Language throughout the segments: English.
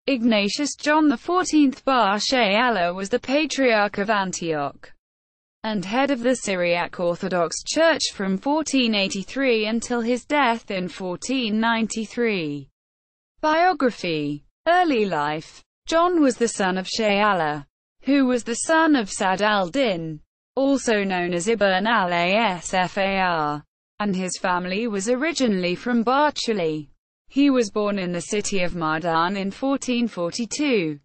Ignatius John XIV Bar Shay Allah was the Patriarch of Antioch and head of the Syriac Orthodox Church from 1483 until his death in 1493. Biography. Early life. John was the son of Shay Allah, who was the son of Sad al-Din, also known as Ibn al-Asfar, and his family was originally from Barchali. He was born in the city of Mardan in 1442,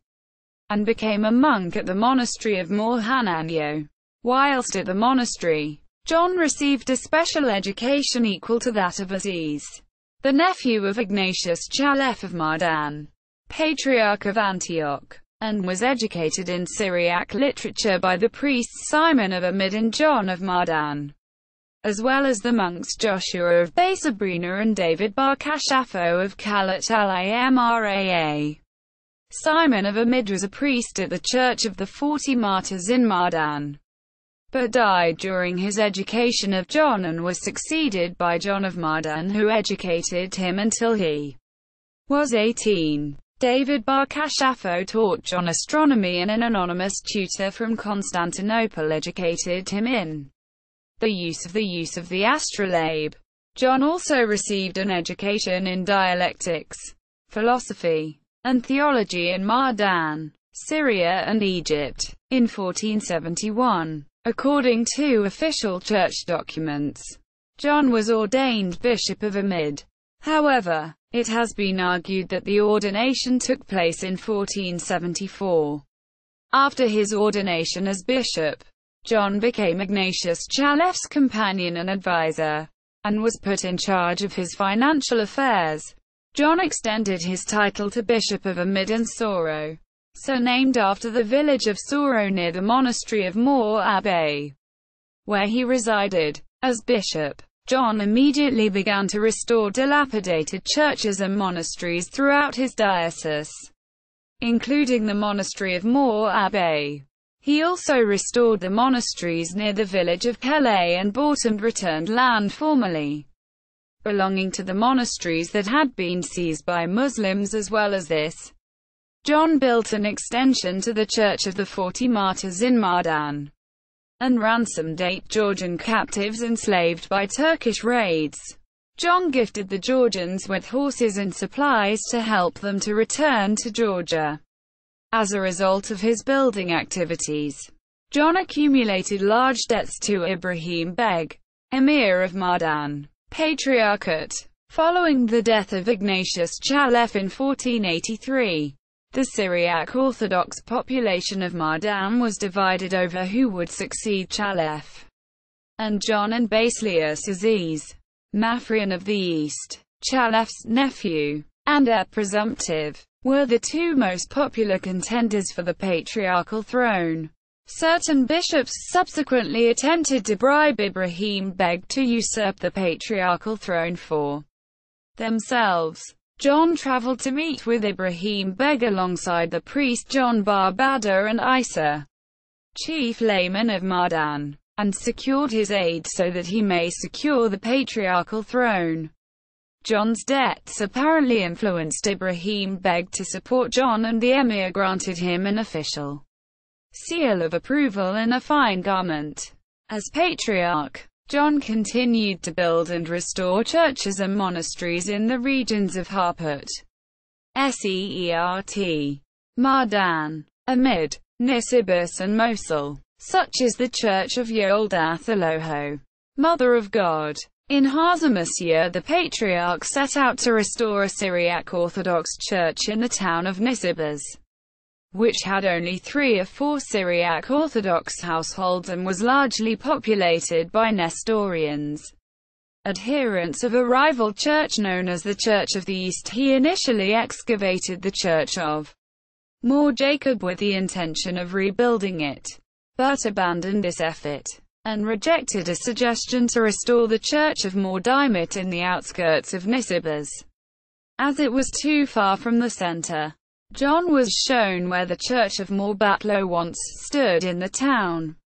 and became a monk at the monastery of Morhananyo. Whilst at the monastery, John received a special education equal to that of Aziz, the nephew of Ignatius XIV of Mardan, Patriarch of Antioch, and was educated in Syriac literature by the priests Simon of Amid and John of Mardan, as well as the monks Joshua of Baisabrina and David Bar Kashafo of Kalat al-Imraa. Simon of Amid was a priest at the Church of the 40 Martyrs in Mardan, but died during his education of John and was succeeded by John of Mardan, who educated him until he was 18. David Bar Kashafo taught John astronomy, and an anonymous tutor from Constantinople educated him in the use of the astrolabe. John also received an education in dialectics, philosophy, and theology in Mardan, Syria and Egypt, in 1471. According to official church documents, John was ordained Bishop of Amid. However, it has been argued that the ordination took place in 1474. After his ordination as bishop, John became Ignatius XIV's companion and advisor, and was put in charge of his financial affairs. John extended his title to Bishop of Amid and Soro, surnamed after the village of Soro near the monastery of Mor Abbey, where he resided. As bishop, John immediately began to restore dilapidated churches and monasteries throughout his diocese, including the monastery of Mor Abbey. He also restored the monasteries near the village of Calais and bought and returned land formerly belonging to the monasteries that had been seized by Muslims. As well as this, John built an extension to the Church of the 40 Martyrs in Mardan, and ransomed 8 Georgian captives enslaved by Turkish raids. John gifted the Georgians with horses and supplies to help them to return to Georgia. As a result of his building activities, John accumulated large debts to Ibrahim Beg, Emir of Mardan Patriarchate. Following the death of Ignatius XIV in 1483, the Syriac Orthodox population of Mardan was divided over who would succeed XIV, and John and Basilius Aziz, Mafrian of the East, XIV's nephew, and heir presumptive, were the two most popular contenders for the patriarchal throne. Certain bishops subsequently attempted to bribe Ibrahim Beg to usurp the patriarchal throne for themselves. John traveled to meet with Ibrahim Beg alongside the priest John Bar Badr and Isa, chief layman of Mardan, and secured his aid so that he may secure the patriarchal throne. John's debts apparently influenced Ibrahim Beg to support John, and the emir granted him an official seal of approval and a fine garment. As patriarch, John continued to build and restore churches and monasteries in the regions of Harput, Seert, Mardan, Amid, Nisibis and Mosul, such as the Church of Yoldath Eloho, Mother of God. In Hazamasya, the Patriarch set out to restore a Syriac Orthodox Church in the town of Nisibis, which had only 3 of 4 Syriac Orthodox households and was largely populated by Nestorians, adherents of a rival church known as the Church of the East. He initially excavated the Church of Mor Jacob with the intention of rebuilding it, but abandoned this effort, and rejected a suggestion to restore the Church of Mor Diamit in the outskirts of Nisibis, as it was too far from the center. John was shown where the Church of Mor Batlo once stood in the town,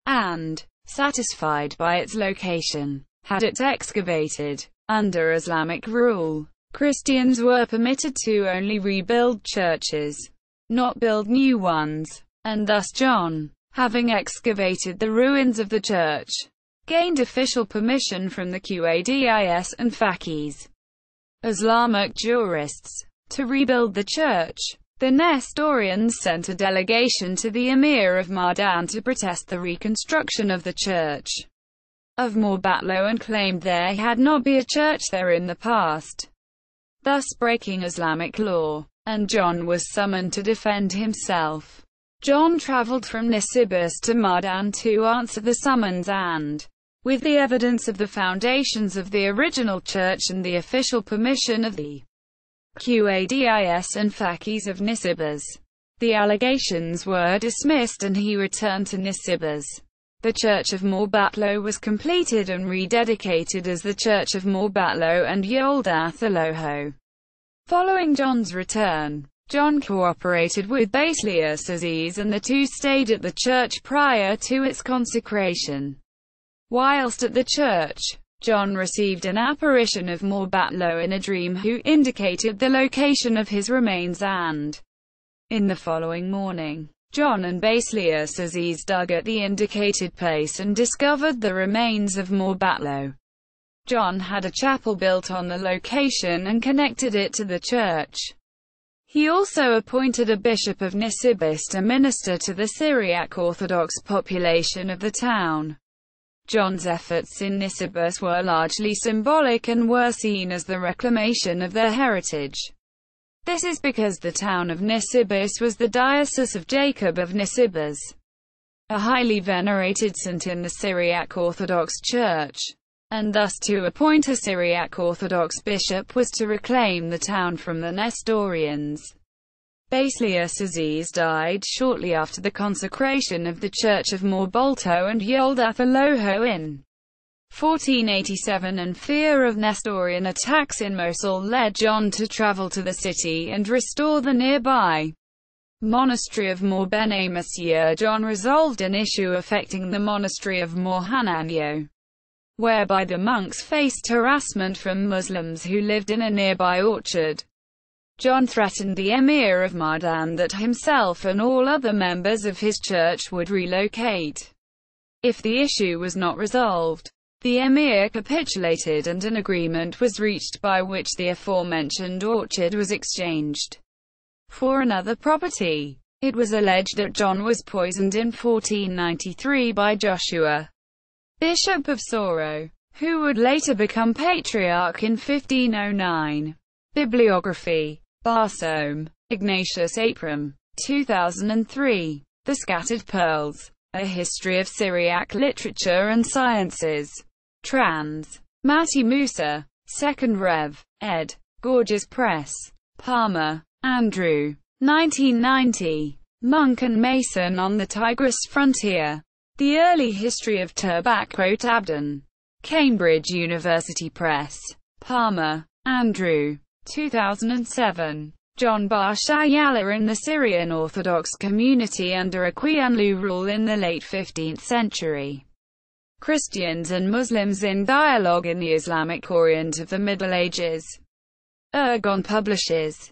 and, satisfied by its location, had it excavated. Under Islamic rule, Christians were permitted to only rebuild churches, not build new ones, and thus John, having excavated the ruins of the church, gained official permission from the Qadis and Faqihs, Islamic jurists, to rebuild the church. The Nestorians sent a delegation to the Emir of Mardan to protest the reconstruction of the church of Morbatlo and claimed there had not been a church there in the past, thus breaking Islamic law, and John was summoned to defend himself. John travelled from Nisibis to Mardan to answer the summons and, with the evidence of the foundations of the original church and the official permission of the Qadis and Faqihs of Nisibis, the allegations were dismissed and he returned to Nisibis. The church of Morbatlo was completed and rededicated as the Church of Morbatlo and Yoldath Aloho. Following John's return, John cooperated with Basilius Aziz and the two stayed at the church prior to its consecration. Whilst at the church, John received an apparition of Morbatlo in a dream who indicated the location of his remains and, in the following morning, John and Basilius Aziz dug at the indicated place and discovered the remains of Morbatlo. John had a chapel built on the location and connected it to the church. He also appointed a bishop of Nisibis to minister to the Syriac Orthodox population of the town. John's efforts in Nisibis were largely symbolic and were seen as the reclamation of their heritage. This is because the town of Nisibis was the diocese of Jacob of Nisibis, a highly venerated saint in the Syriac Orthodox Church, and thus to appoint a Syriac Orthodox bishop was to reclaim the town from the Nestorians. Basilius Aziz died shortly after the consecration of the Church of Morbolto and Yoldath Aloho in 1487, and fear of Nestorian attacks in Mosul led John to travel to the city and restore the nearby monastery of Mor Bene Monsieur. John resolved an issue affecting the monastery of Mor Hananyo, whereby the monks faced harassment from Muslims who lived in a nearby orchard. John threatened the Emir of Mardan that himself and all other members of his church would relocate if the issue was not resolved. The Emir capitulated and an agreement was reached by which the aforementioned orchard was exchanged for another property. It was alleged that John was poisoned in 1493 by Joshua, Bishop of Soro, who would later become Patriarch in 1509. Bibliography: Barsoom, Ignatius Apram, 2003. The Scattered Pearls, A History of Syriac Literature and Sciences. Trans. Matti Musa, 2nd Rev. ed. Gorges Press. Palmer, Andrew. 1990. Monk and Mason on the Tigris Frontier. The Early History of Abdon. Cambridge University Press. Palmer, Andrew. 2007. John Bar Shay Allah in the Syrian Orthodox community under Aquianlu rule in the late 15th century. Christians and Muslims in Dialogue in the Islamic Orient of the Middle Ages. Ergon publishes.